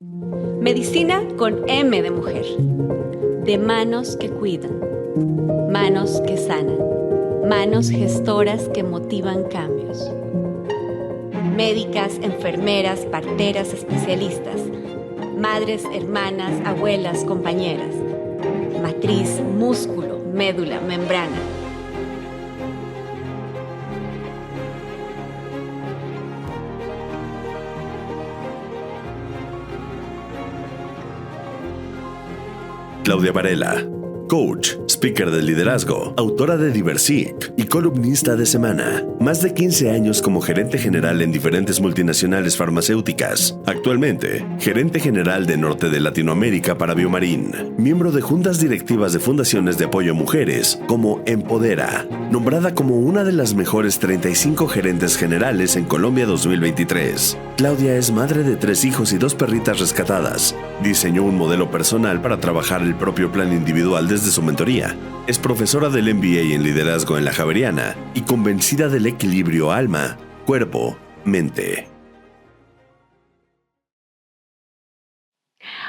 Medicina con M de mujer. De manos que cuidan, manos que sanan, manos gestoras que motivan cambios. Médicas, enfermeras, parteras, especialistas, madres, hermanas, abuelas, compañeras. Matriz, músculo, médula, membrana. Claudia Varela, coach, speaker de liderazgo, autora de Diversic y columnista de Semana. Más de 15 años como gerente general en diferentes multinacionales farmacéuticas. Actualmente, gerente general de Norte de Latinoamérica para Biomarín. Miembro de juntas directivas de fundaciones de apoyo a mujeres como Empodera. Nombrada como una de las mejores 35 gerentes generales en Colombia 2023. Claudia es madre de 3 hijos y 2 perritas rescatadas. Diseñó un modelo personal para trabajar el propio plan individual desde su mentoría. Es profesora del MBA en liderazgo en la Javeriana y convencida del equilibrio alma, cuerpo, mente.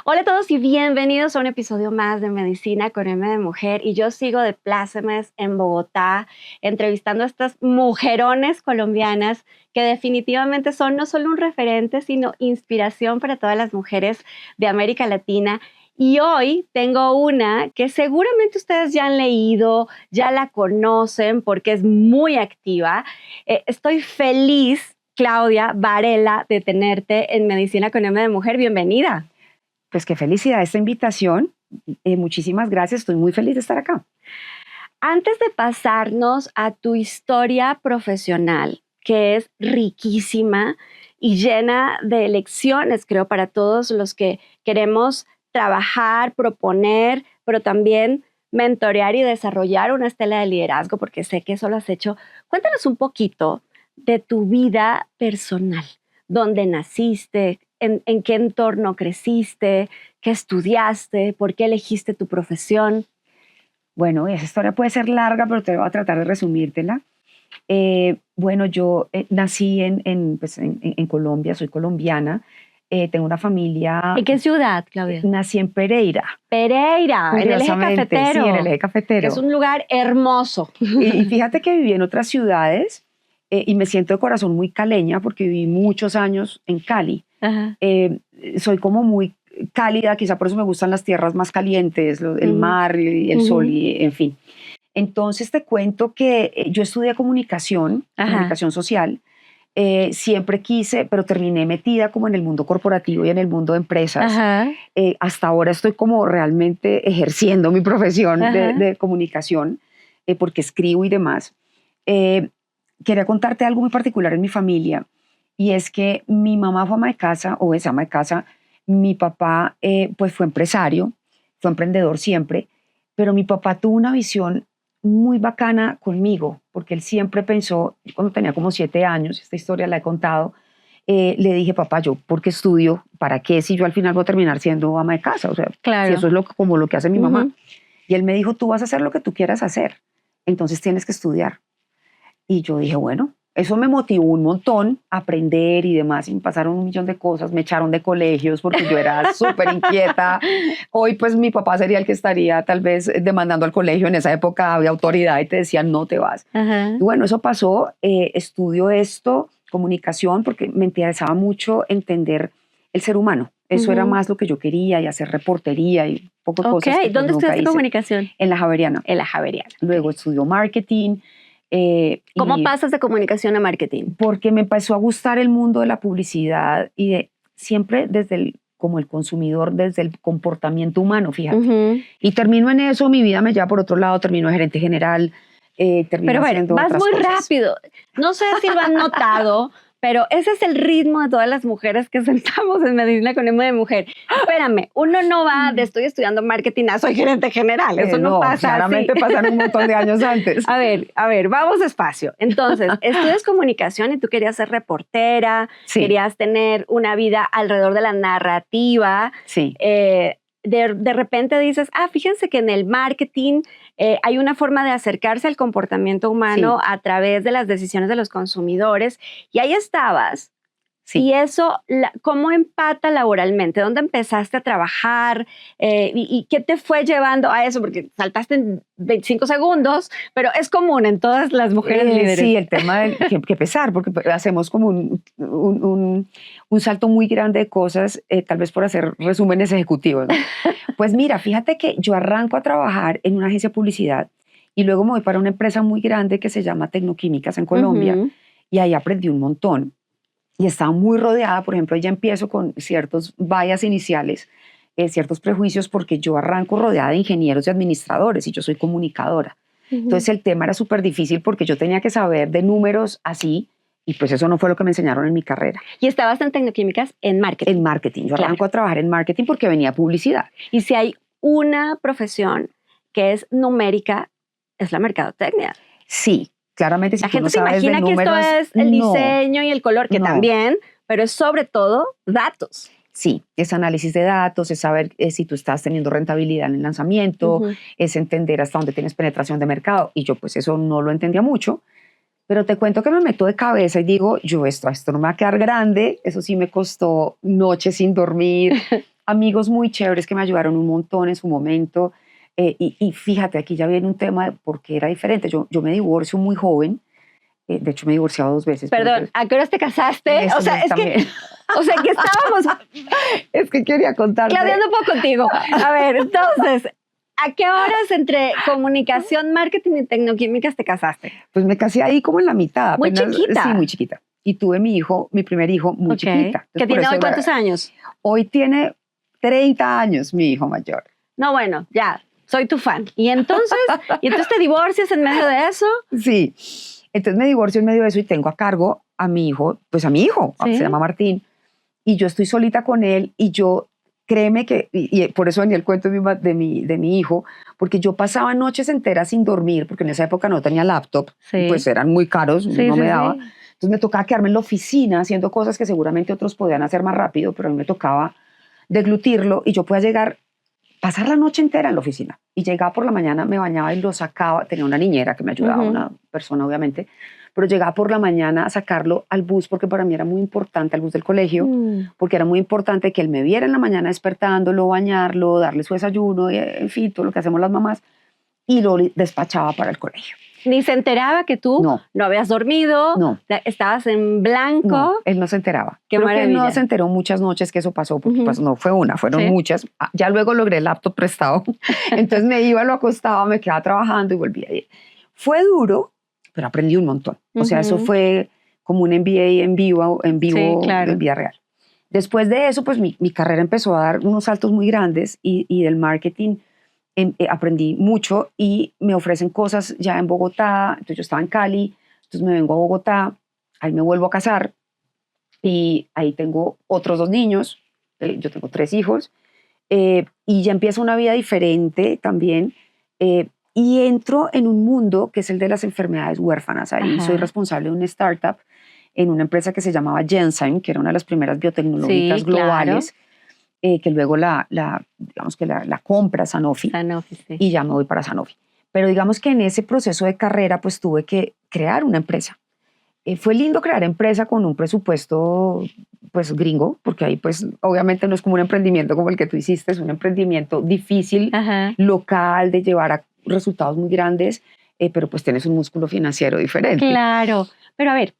Hola a todos y bienvenidos a un episodio más de Medicina con M de Mujer. Y yo sigo de plácemes en Bogotá, entrevistando a estas mujerones colombianas que definitivamente son no solo un referente, sino inspiración para todas las mujeres de América Latina. Y hoy tengo una que seguramente ustedes ya han leído, ya la conocen porque es muy activa. Estoy feliz, Claudia Varela, de tenerte en Medicina con M de Mujer. Bienvenida. Pues qué felicidad esta invitación. Muchísimas gracias, estoy muy feliz de estar acá. Antes de pasarnos a tu historia profesional, que es riquísima y llena de lecciones, creo, para todos los que queremos trabajar, proponer, pero también mentorear y desarrollar una estela de liderazgo, porque sé que eso lo has hecho. Cuéntanos un poquito de tu vida personal, dónde naciste, en qué entorno creciste, qué estudiaste, por qué elegiste tu profesión. Bueno, esa historia puede ser larga, pero te voy a tratar de resumírtela. Bueno, yo nací en Colombia, soy colombiana. Tengo una familia... ¿En qué ciudad, Claudia? Nací en Pereira. Pereira, en el eje cafetero. Sí, en el eje cafetero. Que es un lugar hermoso. Y fíjate que viví en otras ciudades y me siento de corazón muy caleña porque viví muchos años en Cali. Soy como muy cálida, quizá por eso me gustan las tierras más calientes, el mar y el sol, y, en fin. Entonces te cuento que yo estudié comunicación social. Siempre quise, pero terminé metida como en el mundo corporativo y en el mundo de empresas. Hasta ahora estoy como realmente ejerciendo mi profesión de comunicación, porque escribo y demás. Quería contarte algo muy particular en mi familia, y es que mi mamá fue ama de casa, o es ama de casa. Mi papá pues fue empresario, fue emprendedor siempre, pero mi papá tuvo una visión muy bacana conmigo, porque él siempre pensó, cuando tenía como 7 años, esta historia la he contado, le dije, papá, ¿yo por qué estudio? ¿Para qué? Si yo al final voy a terminar siendo ama de casa, o sea, claro. Si eso es como lo que hace mi mamá. Y él me dijo, tú vas a hacer lo que tú quieras hacer, entonces tienes que estudiar. Y yo dije, bueno, eso me motivó un montón a aprender y demás. Y me pasaron 1.000.000 de cosas, me echaron de colegios porque yo era súper inquieta. Hoy pues mi papá sería el que estaría tal vez demandando al colegio. En esa época había autoridad y te decían no te vas. Y bueno, eso pasó. Estudio esto, comunicación, porque me interesaba mucho entender el ser humano. Eso era más lo que yo quería, y hacer reportería y poco de cosas. Que ¿Dónde estudiaste comunicación? En la Javeriana. En la Javeriana. Luego estudió marketing. ¿Cómo pasas de comunicación a marketing? Porque me empezó a gustar el mundo de la publicidad y siempre desde como el consumidor, desde el comportamiento humano, fíjate. Y termino en eso, mi vida me lleva por otro lado, termino de gerente general, pero bueno, vas muy rápido. No sé si lo han notado, pero ese es el ritmo de todas las mujeres que sentamos en Medicina con M de Mujer. Espérame, uno no va de estoy estudiando marketing a soy gerente general. Eso no pasa claramente así. Pasaron un montón de años antes. A ver, vamos despacio. Entonces, estudias comunicación y tú querías ser reportera, querías tener una vida alrededor de la narrativa. Sí. De repente dices, fíjense que en el marketing hay una forma de acercarse al comportamiento humano a través de las decisiones de los consumidores. Y ahí estabas Sí. Y eso, ¿cómo empata laboralmente? ¿Dónde empezaste a trabajar? ¿Y qué te fue llevando a eso? Porque saltaste en 25 segundos, pero es común en todas las mujeres líderes. Sí, el tema del que pesar, porque hacemos como un salto muy grande de cosas, tal vez por hacer resúmenes ejecutivos, ¿no? Pues mira, fíjate que yo arranco a trabajar en una agencia de publicidad y luego me voy para una empresa muy grande que se llama Tecnoquímicas en Colombia, y ahí aprendí un montón. Y estaba muy rodeada, por ejemplo, ya empiezo con ciertos bias iniciales, ciertos prejuicios, porque yo arranco rodeada de ingenieros y administradores y yo soy comunicadora. Entonces el tema era súper difícil porque yo tenía que saber de números así, y pues eso no fue lo que me enseñaron en mi carrera. ¿Y estabas en Tecnoquímicas en marketing? En marketing. Yo arranco a trabajar en marketing porque venía publicidad. Y si hay una profesión que es numérica, es la mercadotecnia. Sí. Claramente, si la tú gente no se sabes imagina de números, que esto es el diseño y el color, que también, pero es sobre todo datos. Sí, es análisis de datos, es saber si tú estás teniendo rentabilidad en el lanzamiento, es entender hasta dónde tienes penetración de mercado. Y yo pues eso no lo entendía mucho, pero te cuento que me meto de cabeza y digo, yo esto no me va a quedar grande. Eso sí me costó noches sin dormir, amigos muy chéveres que me ayudaron un montón en su momento. Y fíjate, aquí ya viene un tema porque era diferente. Yo me divorcio muy joven. De hecho, me he divorciado 2 veces. Perdón, ¿a qué horas te casaste? O sea, que estábamos... Es que quería contarte. Claudiando un poco contigo. A ver, entonces, ¿a qué horas entre comunicación, marketing y tecnoquímicas te casaste? Pues me casé ahí como en la mitad. Muy chiquita. Sí, muy chiquita. Y tuve mi primer hijo, muy chiquita. ¿Que tiene hoy cuántos años? Hoy tiene 30 años, mi hijo mayor. No, bueno, ya, soy tu fan. ¿Y entonces te divorcias en medio de eso? Sí. Entonces me divorcio en medio de eso y tengo a cargo a mi hijo, ¿Sí? Se llama Martín, y yo estoy solita con él y yo, créeme que, y por eso venía el cuento de mi hijo, porque yo pasaba noches enteras sin dormir, porque en esa época no tenía laptop, pues eran muy caros, no me daba. Entonces me tocaba quedarme en la oficina haciendo cosas que seguramente otros podían hacer más rápido, pero a mí me tocaba deglutirlo y yo podía pasar la noche entera en la oficina. Y llegaba por la mañana, me bañaba y lo sacaba. Tenía una niñera que me ayudaba, una persona obviamente, pero llegaba por la mañana a sacarlo al bus, porque para mí era muy importante, al bus del colegio, porque era muy importante que él me viera en la mañana despertándolo, bañarlo, darle su desayuno, en fin, todo lo que hacemos las mamás, y lo despachaba para el colegio. ¿Ni se enteraba que tú no habías dormido? No. ¿Estabas en blanco? No, él no se enteraba. Qué maravilla. Creo que no se enteró muchas noches que eso pasó, porque pues no fue una, fueron muchas. Ya luego logré el laptop prestado. Entonces me iba, lo acostaba, me quedaba trabajando y volvía a ir. Fue duro, pero aprendí un montón. O sea, eso fue como un MBA en vivo, sí, claro, en vida real. Después de eso, pues mi carrera empezó a dar unos saltos muy grandes y del marketing aprendí mucho y me ofrecen cosas ya en Bogotá. Entonces yo estaba en Cali, entonces me vengo a Bogotá, ahí me vuelvo a casar y ahí tengo otros 2 niños, yo tengo 3 hijos, y ya empiezo una vida diferente también, y entro en un mundo que es el de las enfermedades huérfanas. Ahí soy responsable de una startup en una empresa que se llamaba Genzyme, que era una de las primeras biotecnológicas globales. Claro. Que luego digamos que la compra Sanofi, sí. Y ya me voy para Sanofi. Pero digamos que en ese proceso de carrera pues tuve que crear una empresa. Fue lindo crear empresa con un presupuesto pues gringo, porque ahí pues obviamente no es como un emprendimiento como el que tú hiciste, es un emprendimiento difícil, local, de llevar a resultados muy grandes, pero pues tienes un músculo financiero diferente. Claro, pero a ver,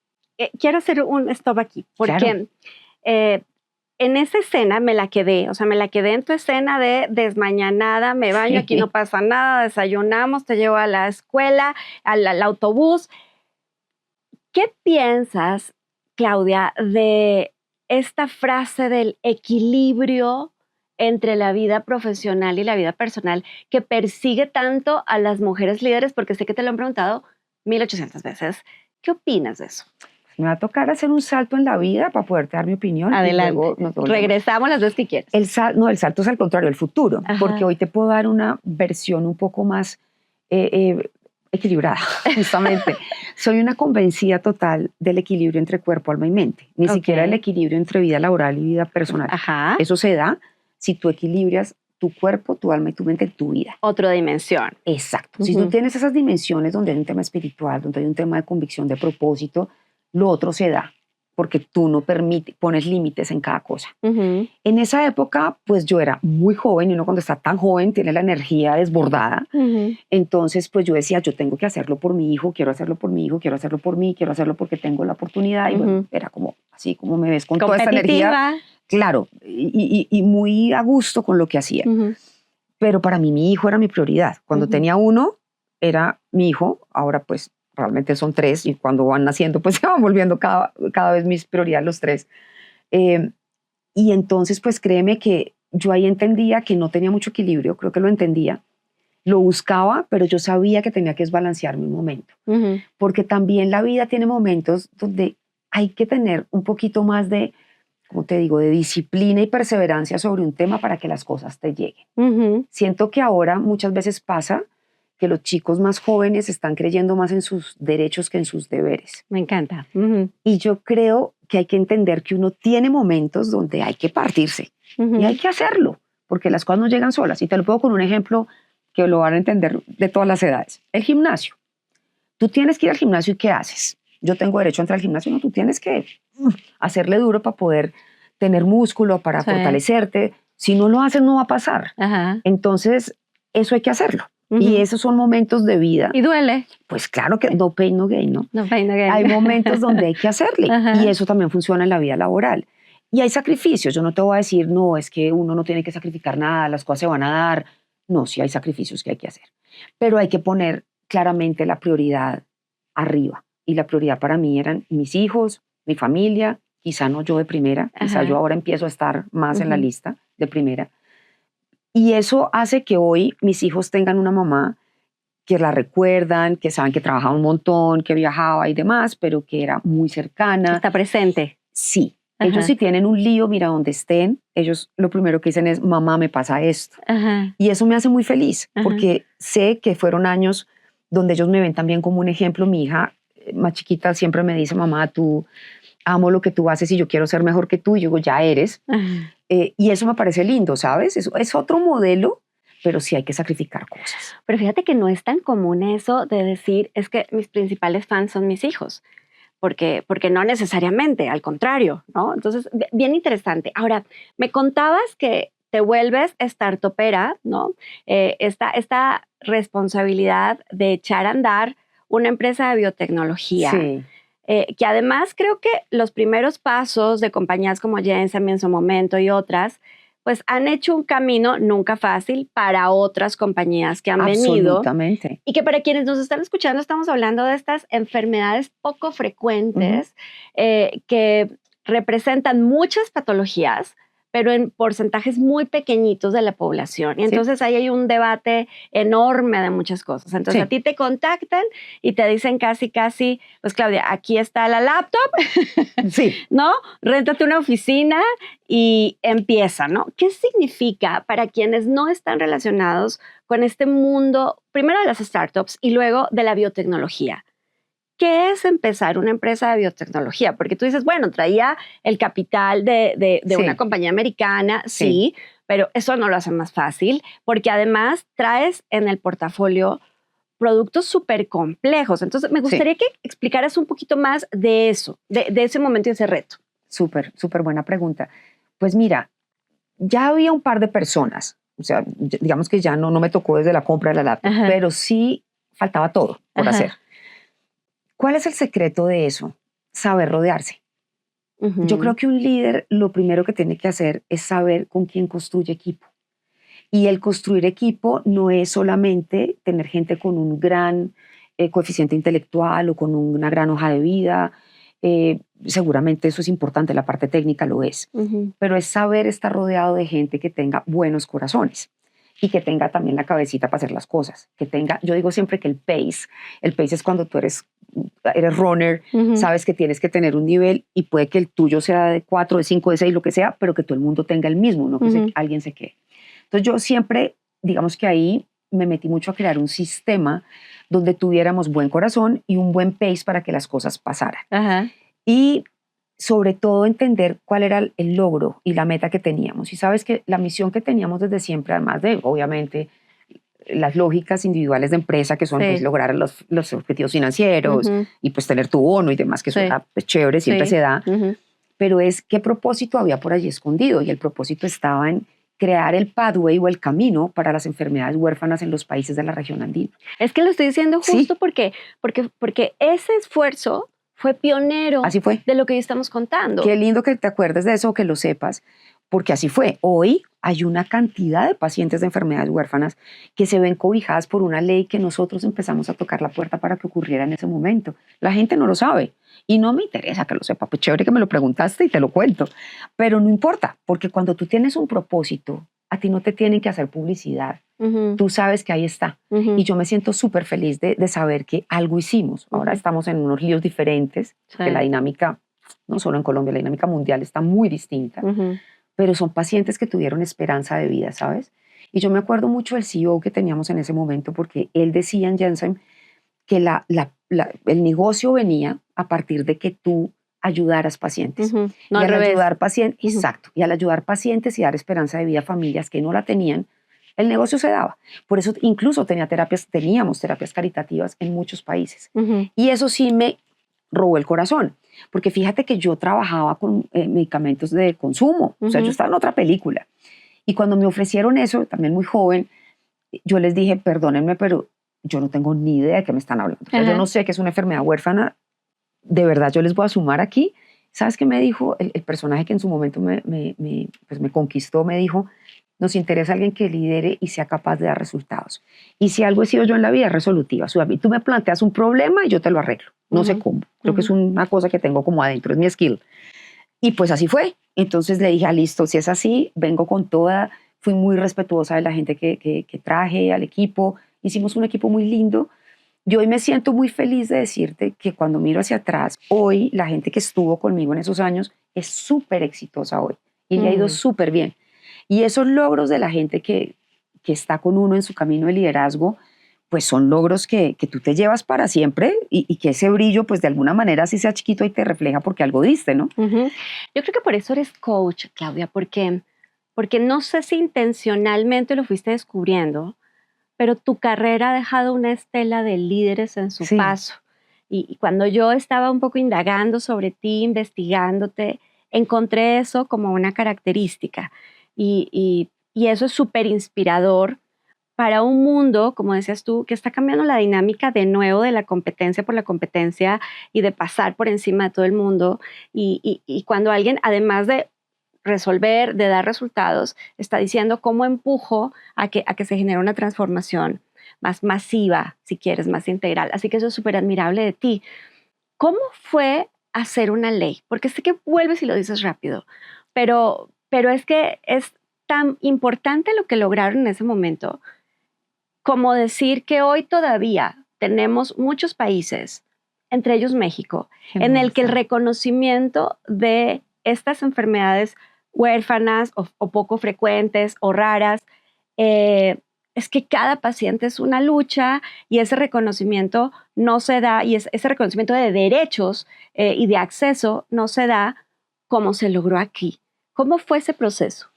quiero hacer un stop aquí, porque... Claro. En esa escena me la quedé en tu escena de desmañanada, me baño, aquí no pasa nada, desayunamos, te llevo a la escuela, al autobús. ¿Qué piensas, Claudia, de esta frase del equilibrio entre la vida profesional y la vida personal que persigue tanto a las mujeres líderes? Porque sé que te lo han preguntado 1800 veces. ¿Qué opinas de eso? Me va a tocar hacer un salto en la vida para poderte dar mi opinión. Adelante. Y luego regresamos las veces que quieras. El salto es al contrario, el futuro. Porque hoy te puedo dar una versión un poco más equilibrada, justamente. Soy una convencida total del equilibrio entre cuerpo, alma y mente. Ni siquiera el equilibrio entre vida laboral y vida personal. Eso se da si tú equilibras tu cuerpo, tu alma y tu mente en tu vida. Otra dimensión. Exacto. Si tú tienes esas dimensiones donde hay un tema espiritual, donde hay un tema de convicción, de propósito, lo otro se da. porque tú no pones límites en cada cosa. Uh-huh. En esa época, pues yo era muy joven y uno cuando está tan joven tiene la energía desbordada. Uh-huh. Entonces, pues yo decía, yo tengo que hacerlo por mi hijo, quiero hacerlo por mi hijo, quiero hacerlo por mí, quiero hacerlo porque tengo la oportunidad. Y bueno, era como así como me ves con toda esta energía. Claro, y muy a gusto con lo que hacía. Uh-huh. Pero para mí mi hijo era mi prioridad. Cuando tenía uno, era mi hijo. Ahora pues realmente son 3 y cuando van naciendo pues se van volviendo cada vez mis prioridades los 3. Y entonces pues créeme que yo ahí entendía que no tenía mucho equilibrio, creo que lo entendía. Lo buscaba, pero yo sabía que tenía que desbalancear mi momento. Uh-huh. Porque también la vida tiene momentos donde hay que tener un poquito más de, como te digo, de disciplina y perseverancia sobre un tema para que las cosas te lleguen. Uh-huh. Siento que ahora muchas veces pasa que los chicos más jóvenes están creyendo más en sus derechos que en sus deberes. Me encanta. Uh-huh. Y yo creo que hay que entender que uno tiene momentos donde hay que partirse y hay que hacerlo, porque las cosas no llegan solas. Y te lo pongo con un ejemplo que lo van a entender de todas las edades. El gimnasio. Tú tienes que ir al gimnasio y ¿qué haces? Yo tengo derecho a entrar al gimnasio. No, tú tienes que hacerle duro para poder tener músculo, para fortalecerte. Si no lo haces, no va a pasar. Uh-huh. Entonces, eso hay que hacerlo. Uh-huh. Y esos son momentos de vida. ¿Y duele? Pues claro que no pain, no gain, ¿no? No pain, no gain. Hay momentos donde hay que hacerle. Uh-huh. Y eso también funciona en la vida laboral. Y hay sacrificios. Yo no te voy a decir, no, es que uno no tiene que sacrificar nada, las cosas se van a dar. No, sí hay sacrificios que hay que hacer. Pero hay que poner claramente la prioridad arriba. Y la prioridad para mí eran mis hijos, mi familia, quizá no yo de primera, quizá yo ahora empiezo a estar más en la lista de primera. Y eso hace que hoy mis hijos tengan una mamá que la recuerdan, que saben que trabajaba un montón, que viajaba y demás, pero que era muy cercana. Está presente. Sí. Ellos si tienen un lío, mira donde estén, ellos lo primero que dicen es, mamá, me pasa esto. Y eso me hace muy feliz, porque sé que fueron años donde ellos me ven también como un ejemplo. Mi hija más chiquita siempre me dice, mamá, tú amo lo que tú haces y yo quiero ser mejor que tú. Y yo digo, ya eres. Y eso me parece lindo, ¿sabes? Es otro modelo, pero sí hay que sacrificar cosas. Pero fíjate que no es tan común eso de decir, es que mis principales fans son mis hijos. Porque no necesariamente, al contrario, ¿no? Entonces, bien interesante. Ahora, me contabas que te vuelves startupera, ¿no? Esta responsabilidad de echar a andar una empresa de biotecnología. Sí. Que además creo que los primeros pasos de compañías como Gensami en su momento y otras, pues han hecho un camino nunca fácil para otras compañías que han venido. Absolutamente. Y que para quienes nos están escuchando estamos hablando de estas enfermedades poco frecuentes que representan muchas patologías, pero en porcentajes muy pequeñitos de la población. Y entonces ahí hay un debate enorme de muchas cosas. Entonces a ti te contactan y te dicen casi, pues Claudia, aquí está la laptop, ¿no? Réntate una oficina y empieza, ¿no? ¿Qué significa para quienes no están relacionados con este mundo, primero de las startups y luego de la biotecnología? ¿Qué es empezar una empresa de biotecnología? Porque tú dices, bueno, traía el capital de una compañía americana, sí, pero eso no lo hace más fácil, porque además traes en el portafolio productos súper complejos. Entonces, me gustaría que explicaras un poquito más de eso, de ese momento y ese reto. Súper buena pregunta. Pues mira, ya había un par de personas, o sea, digamos que ya no me tocó desde la compra de la laptop, pero sí faltaba todo por hacer. ¿Cuál es el secreto de eso? Saber rodearse. Yo creo que un líder lo primero que tiene que hacer es saber con quién construye equipo. Y el construir equipo no es solamente tener gente con un gran coeficiente intelectual o con una gran hoja de vida. Seguramente eso es importante, la parte técnica lo es. Pero es saber estar rodeado de gente que tenga buenos corazones y que tenga también la cabecita para hacer las cosas. Que tenga, yo digo siempre que el pace es cuando tú eres runner, sabes que tienes que tener un nivel y puede que el tuyo sea de 4, de 5, de 6, lo que sea, pero que todo el mundo tenga el mismo, no que alguien se quede. Entonces yo siempre, digamos que ahí me metí mucho a crear un sistema donde tuviéramos buen corazón y un buen pace para que las cosas pasaran. Y sobre todo entender cuál era el logro y la meta que teníamos. Y sabes que la misión que teníamos desde siempre, además de, obviamente, las lógicas individuales de empresa, que son pues, lograr los objetivos financieros y pues tener tu bono y demás, que eso está pues, chévere, siempre se da. Pero es qué propósito había por allí escondido, y el propósito estaba en crear el pathway o el camino para las enfermedades huérfanas en los países de la región andina. Es que lo estoy diciendo justo porque ese esfuerzo fue pionero. Así fue. De lo que hoy estamos contando. Qué lindo que te acuerdes de eso o que lo sepas, porque así fue. Hoy hay una cantidad de pacientes de enfermedades huérfanas que se ven cobijadas por una ley que nosotros empezamos a tocar la puerta para que ocurriera en ese momento. La gente no lo sabe y no me interesa que lo sepa. Pues chévere que me lo preguntaste y te lo cuento, pero no importa, porque cuando tú tienes un propósito, a ti no te tienen que hacer publicidad. Tú sabes que ahí está. Y yo me siento súper feliz de saber que algo hicimos. Ahora estamos en unos líos diferentes, que la dinámica, no solo en Colombia, la dinámica mundial está muy distinta, pero son pacientes que tuvieron esperanza de vida, ¿sabes? Y yo me acuerdo mucho del CEO que teníamos en ese momento, porque él decía en Janssen que el negocio venía a partir de que tú ayudaras pacientes. No, y al al revés. ayudar pacientes, exacto, y al ayudar pacientes y dar esperanza de vida a familias que no la tenían, el negocio se daba. Por eso incluso teníamos terapias caritativas en muchos países. Y eso sí me robó el corazón, porque fíjate que yo trabajaba con medicamentos de consumo, o sea, yo estaba en otra película. Y cuando me ofrecieron eso, también muy joven, yo les dije, perdónenme, pero yo no tengo ni idea de qué me están hablando. O sea, yo no sé qué es una enfermedad huérfana. De verdad, yo les voy a sumar aquí. ¿Sabes qué me dijo el personaje que en su momento pues me conquistó? Me dijo, nos interesa alguien que lidere y sea capaz de dar resultados. Y si algo he sido yo en la vida, es resolutiva. Tú me planteas un problema y yo te lo arreglo. No sé cómo. Creo que es una cosa que tengo como adentro, es mi skill. Y pues así fue. Entonces le dije, listo, si es así, vengo con toda. Fui muy respetuosa de la gente que traje al equipo. Hicimos un equipo muy lindo. Yo hoy me siento muy feliz de decirte que cuando miro hacia atrás, hoy la gente que estuvo conmigo en esos años es súper exitosa hoy y le ha ido súper bien. Y esos logros de la gente que está con uno en su camino de liderazgo, pues son logros que tú te llevas para siempre y que ese brillo, pues de alguna manera, si sea chiquito, ahí te refleja porque algo diste, ¿no? Yo creo que por eso eres coach, Claudia, porque no sé si intencionalmente lo fuiste descubriendo, pero tu carrera ha dejado una estela de líderes en su paso. Y cuando yo estaba un poco indagando sobre ti, investigándote, encontré eso como una característica. Y eso es súper inspirador para un mundo, como decías tú, que está cambiando la dinámica de nuevo de la competencia por la competencia y de pasar por encima de todo el mundo. Y cuando alguien, además de resolver, de dar resultados, está diciendo cómo empujo a que se genere una transformación más masiva, si quieres, más integral. Así que eso es súper admirable de ti. ¿Cómo fue hacer una ley? Porque sé que vuelves y lo dices rápido, pero es que es tan importante lo que lograron en ese momento como decir que hoy todavía tenemos muchos países, entre ellos México, en el que el reconocimiento de estas enfermedades huérfanas o poco frecuentes o raras, es que cada paciente es una lucha y ese reconocimiento no se da, y ese reconocimiento de derechos y de acceso no se da como se logró aquí. ¿Cómo fue ese proceso?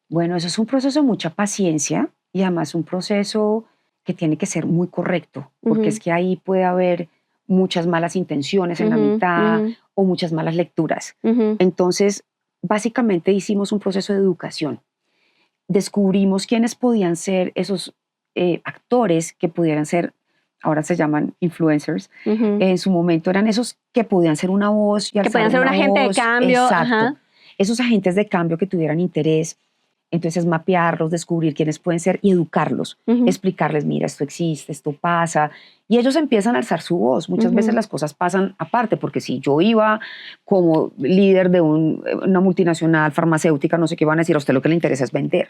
Bueno, eso es un proceso de mucha paciencia y además un proceso que tiene que ser muy correcto, porque es que ahí puede haber muchas malas intenciones en la mitad o muchas malas lecturas. Entonces, básicamente hicimos un proceso de educación. Descubrimos quiénes podían ser esos actores que pudieran ser, ahora se llaman influencers, en su momento eran esos que podían ser una voz. Y que podían ser un agente de cambio. Exacto. Esos agentes de cambio que tuvieran interés. Entonces mapearlos, descubrir quiénes pueden ser y educarlos, explicarles, mira, esto existe, esto pasa. Y ellos empiezan a alzar su voz. Muchas veces las cosas pasan aparte, porque si yo iba como líder de una multinacional farmacéutica, no sé qué iban a decir, a usted lo que le interesa es vender.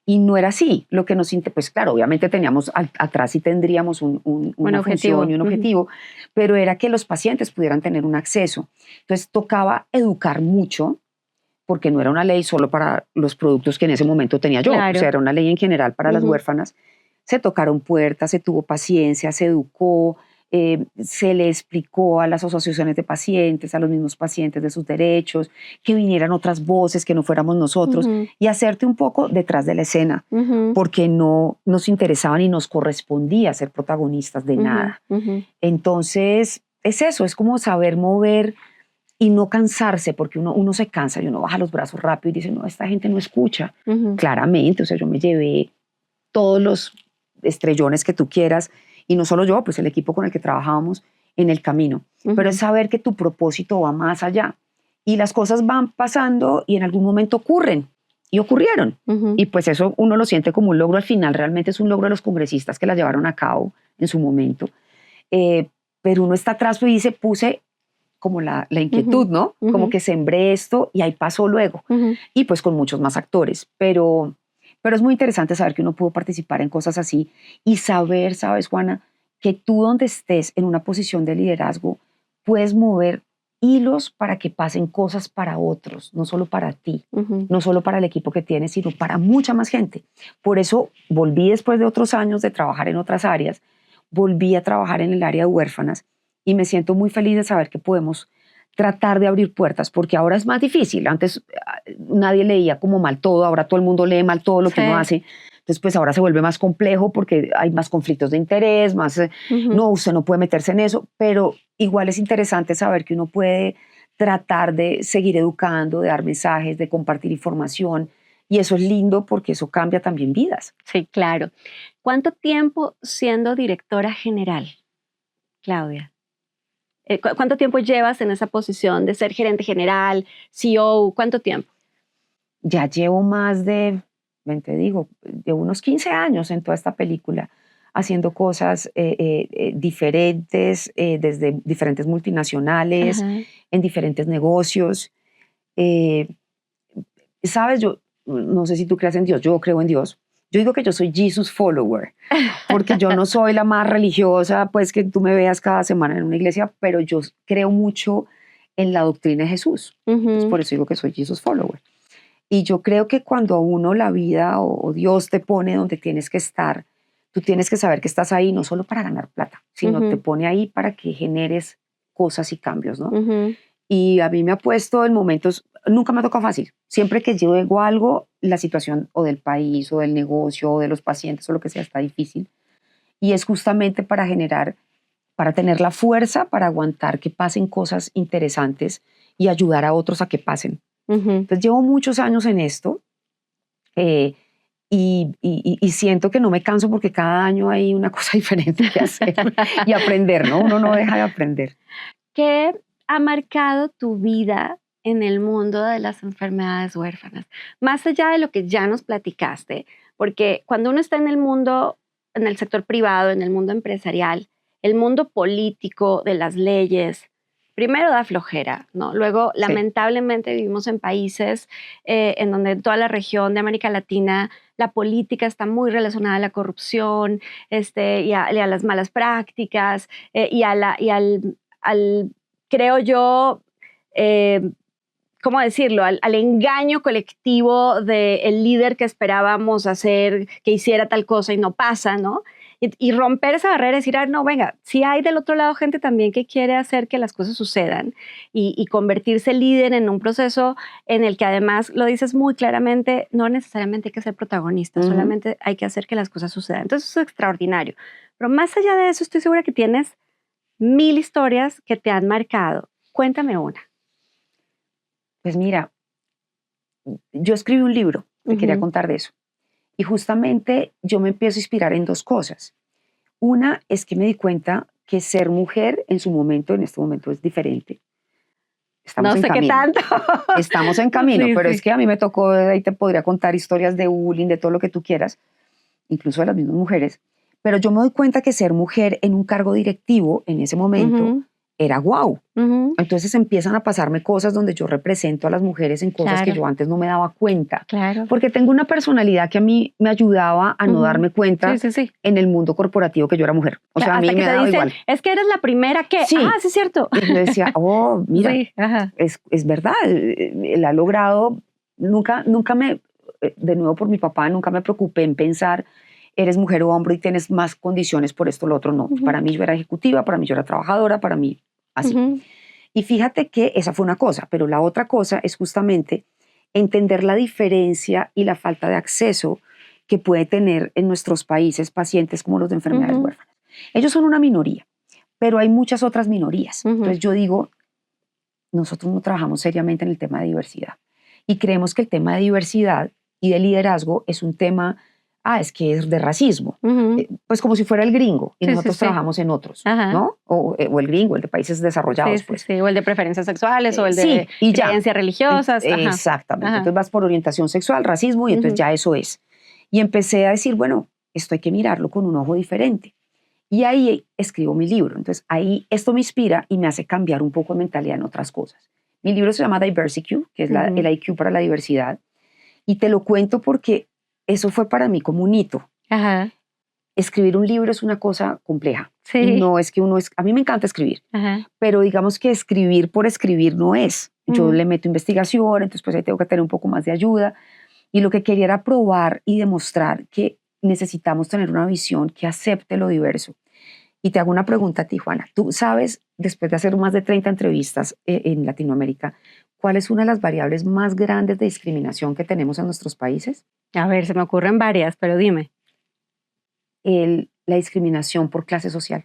Y no era así. Lo que nos pues claro, obviamente teníamos atrás sí tendríamos una función y un objetivo, pero era que los pacientes pudieran tener un acceso. Entonces tocaba educar mucho, porque no era una ley solo para los productos que en ese momento tenía yo, Claro. O sea, era una ley en general para las huérfanas. Se tocaron puertas, se tuvo paciencia, se educó, se le explicó a las asociaciones de pacientes, a los mismos pacientes de sus derechos, que vinieran otras voces, que no fuéramos nosotros, y hacerte un poco detrás de la escena, porque no nos interesaba ni nos correspondía ser protagonistas de nada. Entonces, es eso, es como saber mover y no cansarse, porque uno se cansa y uno baja los brazos rápido y dice, no, esta gente no escucha. Claramente, o sea, yo me llevé todos los estrellones que tú quieras, y no solo yo, pues el equipo con el que trabajábamos en el camino. Pero es saber que tu propósito va más allá. Y las cosas van pasando y en algún momento ocurren. Y ocurrieron. Y pues eso uno lo siente como un logro al final. Realmente es un logro de los congresistas que la llevaron a cabo en su momento. Pero uno está atrás y dice, puse como la inquietud, ¿no? Como que sembré esto y ahí pasó luego. Y pues con muchos más actores. Pero es muy interesante saber que uno pudo participar en cosas así y saber, ¿sabes, Juana? Que tú donde estés en una posición de liderazgo puedes mover hilos para que pasen cosas para otros, no solo para ti, no solo para el equipo que tienes, sino para mucha más gente. Por eso volví después de otros años de trabajar en otras áreas, volví a trabajar en el área de huérfanas y me siento muy feliz de saber que podemos tratar de abrir puertas, porque ahora es más difícil. Antes nadie leía como mal todo, ahora todo el mundo lee mal todo lo que uno hace. Entonces, pues ahora se vuelve más complejo porque hay más conflictos de interés, más, no, usted no puede meterse en eso, pero igual es interesante saber que uno puede tratar de seguir educando, de dar mensajes, de compartir información, y eso es lindo porque eso cambia también vidas. Sí, claro. ¿Cuánto tiempo siendo directora general, Claudia? ¿Cuánto tiempo llevas en esa posición de ser gerente general, CEO? ¿Cuánto tiempo? Ya llevo más de, te digo, de unos 15 años en toda esta película, haciendo cosas diferentes, desde diferentes multinacionales, en diferentes negocios. Sabes, yo no sé si tú creas en Dios, yo creo en Dios. Yo digo que yo soy Jesus follower, porque yo no soy la más religiosa, pues que tú me veas cada semana en una iglesia, pero yo creo mucho en la doctrina de Jesús. Entonces, por eso digo que soy Jesus follower. Y yo creo que cuando a uno la vida o Dios te pone donde tienes que estar, tú tienes que saber que estás ahí no solo para ganar plata, sino te pone ahí para que generes cosas y cambios, ¿no? Y a mí me ha puesto en momentos, nunca me ha tocado fácil. Siempre que yo llego a algo, la situación o del país o del negocio o de los pacientes o lo que sea está difícil. Y es justamente para generar, para tener la fuerza para aguantar que pasen cosas interesantes y ayudar a otros a que pasen. Entonces llevo muchos años en esto y siento que no me canso porque cada año hay una cosa diferente que hacer y aprender, ¿no? Uno no deja de aprender. ¿Qué ha marcado tu vida en el mundo de las enfermedades huérfanas? Más allá de lo que ya nos platicaste, porque cuando uno está en el mundo, en el sector privado, en el mundo empresarial, el mundo político de las leyes, primero da flojera, ¿no? Luego, lamentablemente, vivimos en países en donde en toda la región de América Latina la política está muy relacionada a la corrupción y a las malas prácticas y al creo yo, ¿cómo decirlo? Al engaño colectivo del líder que esperábamos hacer, que hiciera tal cosa y no pasa, ¿no? Y romper esa barrera y decir, no, venga, sí hay del otro lado gente también que quiere hacer que las cosas sucedan y convertirse líder en un proceso en el que además, lo dices muy claramente, no necesariamente hay que ser protagonista, solamente hay que hacer que las cosas sucedan. Entonces eso es extraordinario. Pero más allá de eso, estoy segura que tienes 1000 historias que te han marcado. Cuéntame una. Pues mira, yo escribí un libro, te quería contar de eso. Y justamente yo me empiezo a inspirar en dos cosas. Una es que me di cuenta que ser mujer en su momento, en este momento es diferente. Estamos no en sé camino. qué tanto. Estamos en camino, pero es que a mí me tocó, ahí te podría contar historias de bullying, de todo lo que tú quieras, incluso de las mismas mujeres. Pero yo me doy cuenta que ser mujer en un cargo directivo en ese momento era guau. Entonces empiezan a pasarme cosas donde yo represento a las mujeres en cosas que yo antes no me daba cuenta. Porque tengo una personalidad que a mí me ayudaba a no darme cuenta en el mundo corporativo que yo era mujer. O sea, a mí me daba igual. Es que eres la primera que... Sí. Ah, sí es cierto. Y yo decía, mira, es verdad. Él ha logrado... Nunca me... De nuevo por mi papá, nunca me preocupé en pensar eres mujer o hombre y tienes más condiciones por esto o lo otro. No, para mí yo era ejecutiva, para mí yo era trabajadora, para mí así. Y fíjate que esa fue una cosa, pero la otra cosa es justamente entender la diferencia y la falta de acceso que puede tener en nuestros países pacientes como los de enfermedades huérfanas. Ellos son una minoría, pero hay muchas otras minorías. Entonces yo digo, nosotros no trabajamos seriamente en el tema de diversidad y creemos que el tema de diversidad y de liderazgo es un tema, es que es de racismo, pues como si fuera el gringo y nosotros trabajamos en otros, ¿no? O el gringo, el de países desarrollados. Pues. O el de preferencias sexuales o el de creencias religiosas. Exactamente, entonces vas por orientación sexual, racismo y entonces ya eso es. Y empecé a decir, bueno, esto hay que mirarlo con un ojo diferente. Y ahí escribo mi libro. Entonces ahí esto me inspira y me hace cambiar un poco de mentalidad en otras cosas. Mi libro se llama DiversiQ, que es el IQ para la diversidad. Y te lo cuento porque eso fue para mí como un hito. Escribir un libro es una cosa compleja. No es que a mí me encanta escribir, pero digamos que escribir por escribir no es. Yo le meto investigación, entonces pues ahí tengo que tener un poco más de ayuda. Y lo que quería era probar y demostrar que necesitamos tener una visión que acepte lo diverso. Y te hago una pregunta a ti, Juana. Tú sabes, después de hacer más de 30 entrevistas en Latinoamérica, ¿cuál es una de las variables más grandes de discriminación que tenemos en nuestros países? A ver, se me ocurren varias, pero dime. La discriminación por clase social.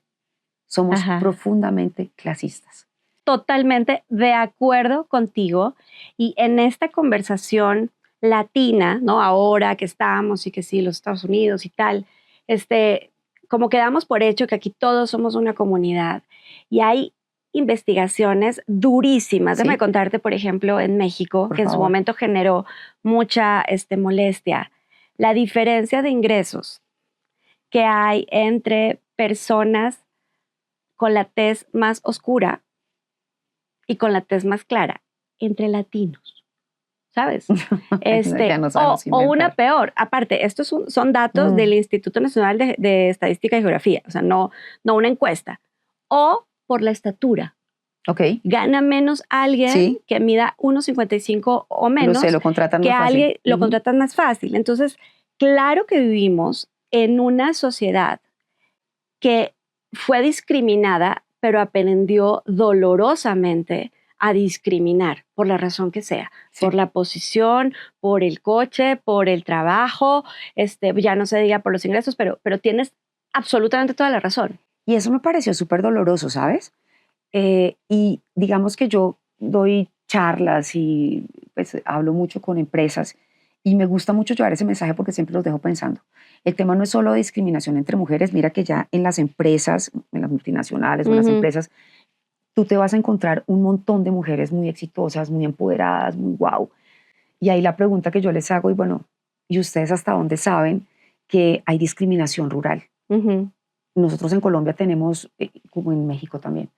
Somos profundamente clasistas. Totalmente de acuerdo contigo. Y en esta conversación latina, ¿no? Ahora que estamos y que sí, los Estados Unidos y tal, como que damos por hecho que aquí todos somos una comunidad y hay investigaciones durísimas. Déjame contarte, por ejemplo, en México, que en su momento generó mucha molestia, la diferencia de ingresos que hay entre personas con la tez más oscura y con la tez más clara, entre latinos. ¿Sabes? O una peor. Aparte, estos son datos del Instituto Nacional de Estadística y Geografía, o sea, no una encuesta. O por la estatura. Gana menos alguien que mida 1,55 o menos lo contratan que más alguien fácil. Lo contratan más fácil. Entonces, claro que vivimos en una sociedad que fue discriminada, pero aprendió dolorosamente a discriminar, por la razón que sea, por la posición, por el coche, por el trabajo, ya no se diga por los ingresos, pero tienes absolutamente toda la razón. Y eso me pareció súper doloroso, ¿sabes? Y digamos que yo doy charlas y pues hablo mucho con empresas y me gusta mucho llevar ese mensaje porque siempre los dejo pensando. El tema no es solo discriminación entre mujeres, mira que ya en las empresas, en las multinacionales o en las empresas, tú te vas a encontrar un montón de mujeres muy exitosas, muy empoderadas, muy guau. Y ahí la pregunta que yo les hago, ¿y ustedes hasta dónde saben que hay discriminación rural? Nosotros en Colombia tenemos, como en México también,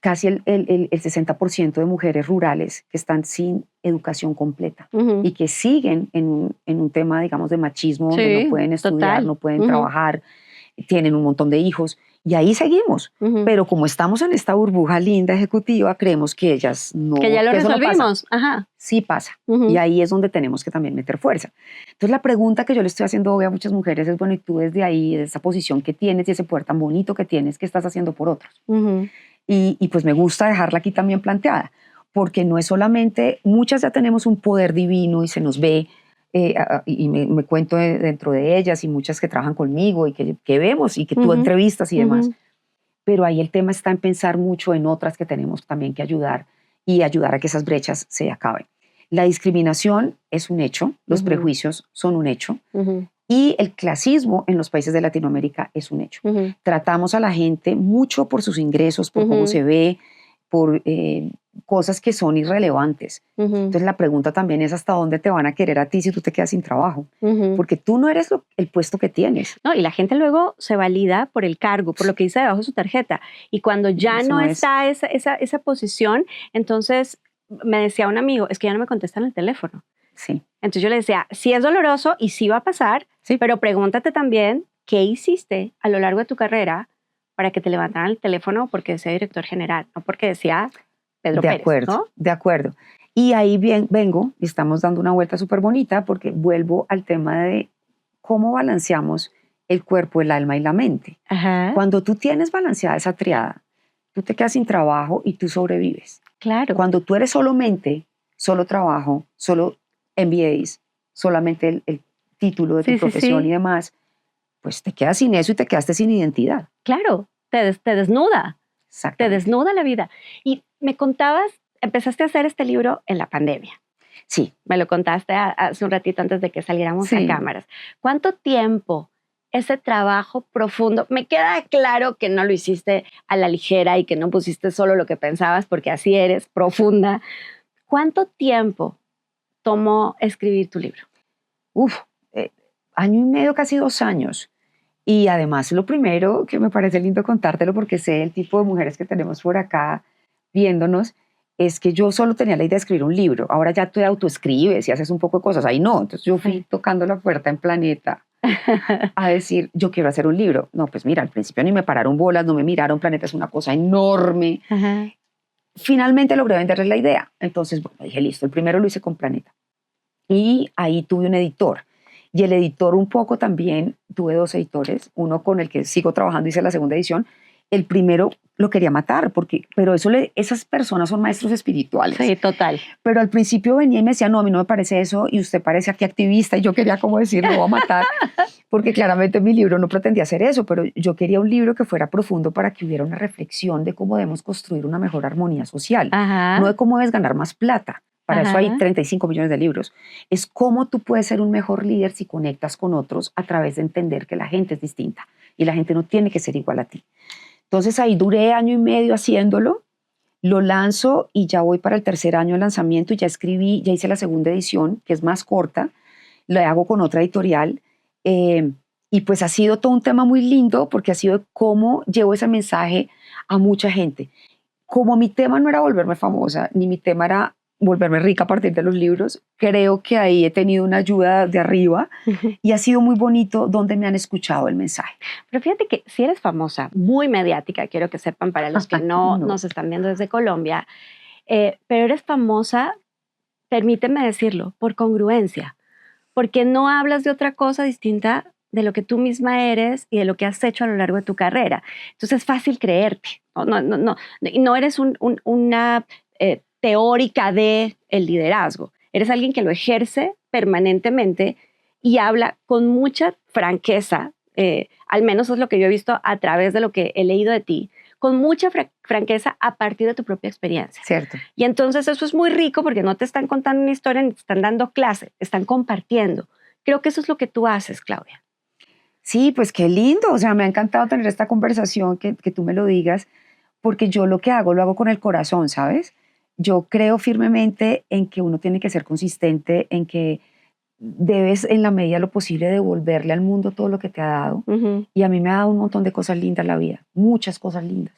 casi el 60% de mujeres rurales que están sin educación completa y que siguen en un tema, digamos, de machismo, donde no pueden estudiar, no pueden trabajar, tienen un montón de hijos. Y ahí seguimos, pero como estamos en esta burbuja linda ejecutiva, creemos que ellas no... Que ya lo resolvimos. Sí pasa, y ahí es donde tenemos que también meter fuerza. Entonces la pregunta que yo le estoy haciendo hoy a muchas mujeres es, y tú desde ahí, de esa posición que tienes y ese poder tan bonito que tienes, ¿qué estás haciendo por otros? Y pues me gusta dejarla aquí también planteada, porque no es solamente, muchas ya tenemos un poder divino y se nos ve, y me cuento dentro de ellas y muchas que trabajan conmigo y que vemos y que tú entrevistas y demás. Pero ahí el tema está en pensar mucho en otras que tenemos también que ayudar y ayudar a que esas brechas se acaben. La discriminación es un hecho, los prejuicios son un hecho y el clasismo en los países de Latinoamérica es un hecho. Tratamos a la gente mucho por sus ingresos, por cómo se ve, por cosas que son irrelevantes. Entonces la pregunta también es hasta dónde te van a querer a ti si tú te quedas sin trabajo, porque tú no eres el puesto que tienes. No, y la gente luego se valida por el cargo, por lo que dice debajo de su tarjeta, y cuando ya no está esa posición, entonces me decía un amigo, es que ya no me contestan el teléfono. Sí. Entonces yo le decía, sí es doloroso y sí va a pasar, pero pregúntate también qué hiciste a lo largo de tu carrera para que te levantaran el teléfono porque decía director general, no porque decía Pedro Pérez. ¿No? De acuerdo. Y ahí vengo y estamos dando una vuelta súper bonita porque vuelvo al tema de cómo balanceamos el cuerpo, el alma y la mente. Ajá. Cuando tú tienes balanceada esa triada, tú te quedas sin trabajo y tú sobrevives. Claro. Cuando tú eres solo mente, solo trabajo, solo MBAs, solamente el título de tu profesión y demás, pues te quedas sin eso y te quedaste sin identidad. Claro, te desnuda. Te desnuda la vida. Y me contabas, empezaste a hacer este libro en la pandemia. Sí. Me lo contaste hace un ratito antes de que saliéramos a cámaras. ¿Cuánto tiempo ese trabajo profundo? Me queda claro que no lo hiciste a la ligera y que no pusiste solo lo que pensabas, porque así eres, profunda. ¿Cuánto tiempo tomó escribir tu libro? Año y medio, casi 2 años. Y además, lo primero que me parece lindo contártelo, porque sé el tipo de mujeres que tenemos por acá viéndonos, es que yo solo tenía la idea de escribir un libro. Ahora ya tú autoescribes y haces un poco de cosas. Ahí no. Entonces yo fui tocando la puerta en Planeta a decir, yo quiero hacer un libro. No, pues mira, al principio ni me pararon bolas, no me miraron. Planeta es una cosa enorme. Ajá. Finalmente logré venderles la idea. Entonces, bueno, dije, listo, el primero lo hice con Planeta. Y ahí tuve un editor. Y el editor un poco también, tuve 2 editores, uno con el que sigo trabajando, hice la segunda edición. El primero lo quería matar, pero esas personas son maestros espirituales. Sí, total. Pero al principio venía y me decía, no, a mí no me parece eso, y usted parece aquí activista, y yo quería como decir, lo voy a matar, porque claramente mi libro no pretendía hacer eso, pero yo quería un libro que fuera profundo para que hubiera una reflexión de cómo debemos construir una mejor armonía social, Ajá. no de cómo debes ganar más plata. Para eso hay 35 millones de libros. Es cómo tú puedes ser un mejor líder si conectas con otros a través de entender que la gente es distinta y la gente no tiene que ser igual a ti. Entonces ahí duré año y medio haciéndolo, lo lanzo y ya voy para el 3er año de lanzamiento y ya escribí, ya hice la segunda edición, que es más corta, la hago con otra editorial y pues ha sido todo un tema muy lindo porque ha sido cómo llevo ese mensaje a mucha gente. Como mi tema no era volverme famosa, ni mi tema era volverme rica a partir de los libros, creo que ahí he tenido una ayuda de arriba y ha sido muy bonito donde me han escuchado el mensaje. Pero fíjate que si eres famosa, muy mediática, quiero que sepan para los que no nos están viendo desde Colombia, pero eres famosa, permíteme decirlo, por congruencia, porque no hablas de otra cosa distinta de lo que tú misma eres y de lo que has hecho a lo largo de tu carrera. Entonces es fácil creerte. No eres una teórica de el liderazgo. Eres alguien que lo ejerce permanentemente y habla con mucha franqueza, al menos es lo que yo he visto a través de lo que he leído de ti, con mucha franqueza a partir de tu propia experiencia. Cierto. Y entonces eso es muy rico porque no te están contando una historia ni te están dando clase, están compartiendo. Creo que eso es lo que tú haces, Claudia. Sí, pues qué lindo. O sea, me ha encantado tener esta conversación, que tú me lo digas, porque yo lo que hago, lo hago con el corazón, ¿sabes? Yo creo firmemente en que uno tiene que ser consistente, en que debes en la medida de lo posible devolverle al mundo todo lo que te ha dado. Y a mí me ha dado un montón de cosas lindas la vida, muchas cosas lindas.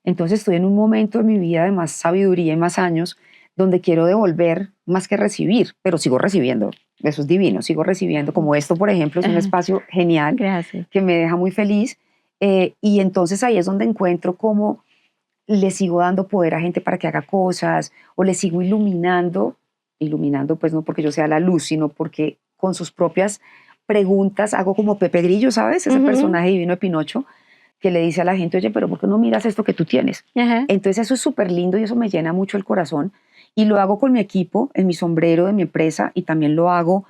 Entonces estoy en un momento de mi vida de más sabiduría y más años donde quiero devolver más que recibir, pero sigo recibiendo. Eso es divino, sigo recibiendo. Como esto, por ejemplo, es un espacio genial. Gracias. Que me deja muy feliz. Y entonces ahí es donde encuentro cómo le sigo dando poder a gente para que haga cosas o le sigo iluminando pues no porque yo sea la luz, sino porque con sus propias preguntas hago como Pepe Grillo, ¿sabes? Ese personaje divino de Pinocho que le dice a la gente, oye, pero ¿por qué no miras esto que tú tienes? Entonces eso es súper lindo y eso me llena mucho el corazón y lo hago con mi equipo, en mi sombrero de mi empresa y también lo hago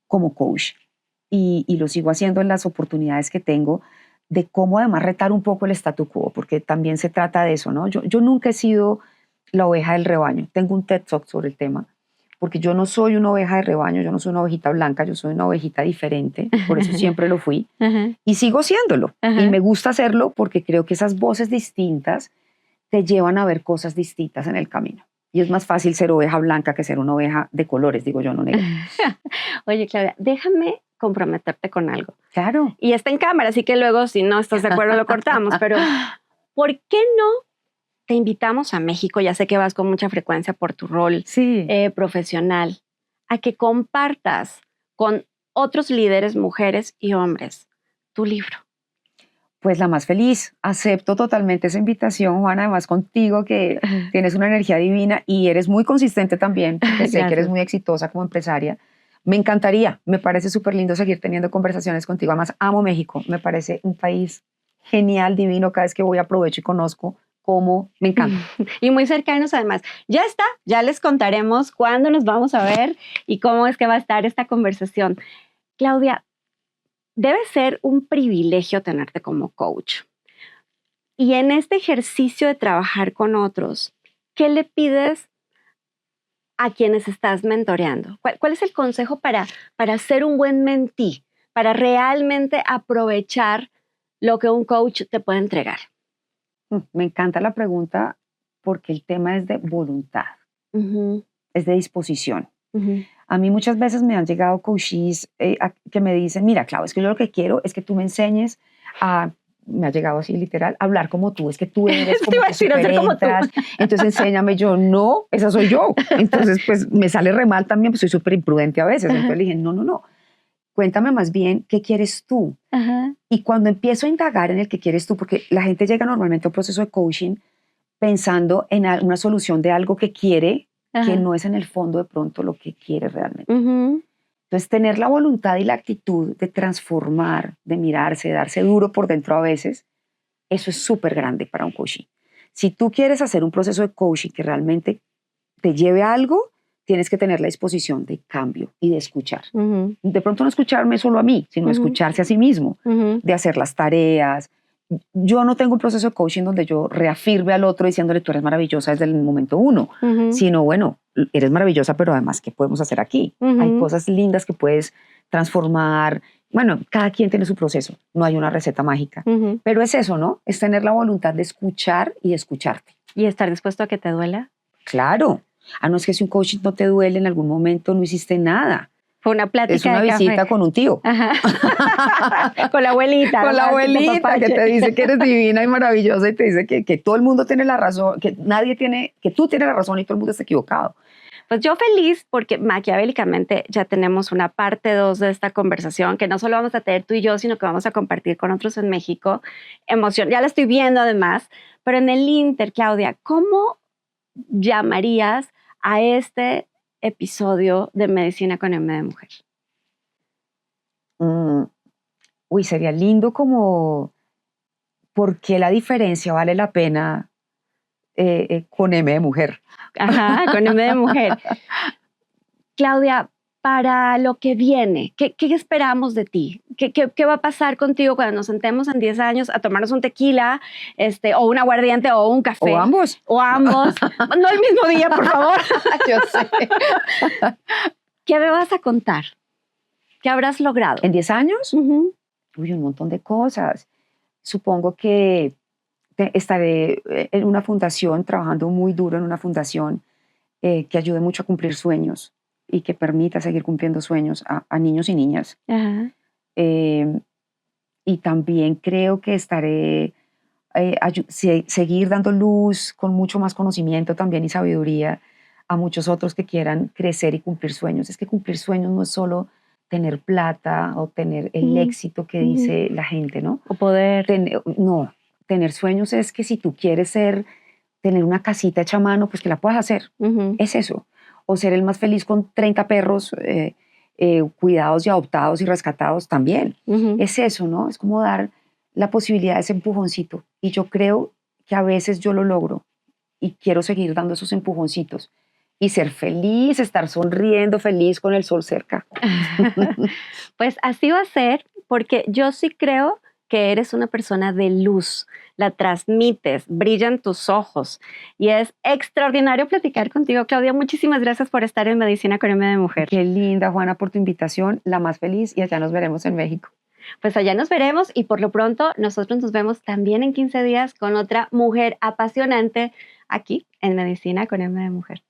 como coach y lo sigo haciendo en las oportunidades que tengo de cómo además retar un poco el statu quo, porque también se trata de eso, ¿no? Yo nunca he sido la oveja del rebaño. Tengo un TED Talk sobre el tema, porque yo no soy una oveja de rebaño, yo no soy una ovejita blanca, yo soy una ovejita diferente, por eso siempre lo fui, y sigo siéndolo. Y me gusta hacerlo porque creo que esas voces distintas te llevan a ver cosas distintas en el camino. Y es más fácil ser oveja blanca que ser una oveja de colores, digo yo, no negra. Oye, Claudia, déjame comprometerte con algo. Claro. Y está en cámara, así que luego, si no estás de acuerdo, lo cortamos. Pero, ¿por qué no te invitamos a México? Ya sé que vas con mucha frecuencia por tu rol profesional, a que compartas con otros líderes, mujeres y hombres, tu libro. Pues la más feliz. Acepto totalmente esa invitación, Juana, además contigo que tienes una energía divina y eres muy consistente también, porque sé que eres muy exitosa como empresaria. Me encantaría, me parece súper lindo seguir teniendo conversaciones contigo. Además, amo México, me parece un país genial, divino. Cada vez que voy aprovecho y conozco cómo, me encanta. Y muy cercanos además. Ya está, ya les contaremos cuándo nos vamos a ver y cómo es que va a estar esta conversación. Claudia, debe ser un privilegio tenerte como coach. Y en este ejercicio de trabajar con otros, ¿qué le pides a quienes estás mentoreando? ¿Cuál es el consejo para ser un buen mentee, para realmente aprovechar lo que un coach te puede entregar? Me encanta la pregunta porque el tema es de voluntad, es de disposición. A mí muchas veces me han llegado coaches que me dicen, mira, Clau, es que yo lo que quiero es que tú me enseñes a... Me ha llegado así literal, hablar como tú, es que tú eres como que súper entras, entonces enséñame. Yo, no, esa soy yo. Entonces pues me sale re mal también, pues soy súper imprudente a veces. Entonces le dije, no, cuéntame más bien qué quieres tú. Y cuando empiezo a indagar en el que quieres tú, porque la gente llega normalmente a un proceso de coaching pensando en una solución de algo que quiere, que no es en el fondo de pronto lo que quiere realmente. Entonces, tener la voluntad y la actitud de transformar, de mirarse, de darse duro por dentro a veces, eso es súper grande para un coaching. Si tú quieres hacer un proceso de coaching que realmente te lleve a algo, tienes que tener la disposición de cambio y de escuchar. De pronto no escucharme solo a mí, sino escucharse a sí mismo, de hacer las tareas. Yo no tengo un proceso de coaching donde yo reafirme al otro diciéndole tú eres maravillosa desde el momento uno, sino bueno, eres maravillosa, pero además, ¿qué podemos hacer aquí? Hay cosas lindas que puedes transformar. Bueno, cada quien tiene su proceso, no hay una receta mágica, pero es eso, ¿no? Es tener la voluntad de escuchar y escucharte. ¿Y estar dispuesto a que te duela? Claro. No es que si un coaching no te duele, en algún momento no hiciste nada. Fue una plática. Es una visita con un tío. Con la abuelita. Con la abuelita que te dice que eres divina y maravillosa y te dice que todo el mundo tiene la razón, que tú tienes la razón y todo el mundo está equivocado. Pues yo feliz porque maquiavélicamente ya tenemos una parte 2 de esta conversación que no solo vamos a tener tú y yo, sino que vamos a compartir con otros en México. Emoción, ya la estoy viendo además, pero en el Inter, Claudia, ¿cómo llamarías a este episodio de Medicina con M de Mujer? Sería lindo como ¿por qué la diferencia vale la pena con M de mujer? Ajá, con M de mujer. Claudia, para lo que viene, ¿qué esperamos de ti? ¿Qué va a pasar contigo cuando nos sentemos en 10 años a tomarnos un tequila, o un aguardiente, o un café? O ambos. O ambos. No el mismo día, por favor. Yo sé. ¿Qué me vas a contar? ¿Qué habrás logrado? ¿En 10 años? Un montón de cosas. Supongo que estaré en una fundación, trabajando muy duro en una fundación que ayude mucho a cumplir sueños y que permita seguir cumpliendo sueños a niños y niñas. Y también creo que estaré seguir dando luz con mucho más conocimiento también y sabiduría a muchos otros que quieran crecer y cumplir sueños. Es que cumplir sueños no es solo tener plata o tener el éxito que dice la gente, ¿no? O poder. No, tener sueños es que si tú quieres tener una casita hecha a mano, pues que la puedas hacer. Es eso. O ser el más feliz con 30 perros cuidados y adoptados y rescatados también. Es eso, ¿no? Es como dar la posibilidad de ese empujoncito. Y yo creo que a veces yo lo logro y quiero seguir dando esos empujoncitos y ser feliz, estar sonriendo, feliz con el sol cerca. Pues así va a ser, porque yo sí creo que eres una persona de luz, la transmites, brillan tus ojos y es extraordinario platicar contigo, Claudia. Muchísimas gracias por estar en Medicina con M de Mujer. Qué linda, Juana, por tu invitación, la más feliz, y allá nos veremos en México. Pues allá nos veremos y por lo pronto nosotros nos vemos también en 15 días con otra mujer apasionante aquí en Medicina con M de Mujer.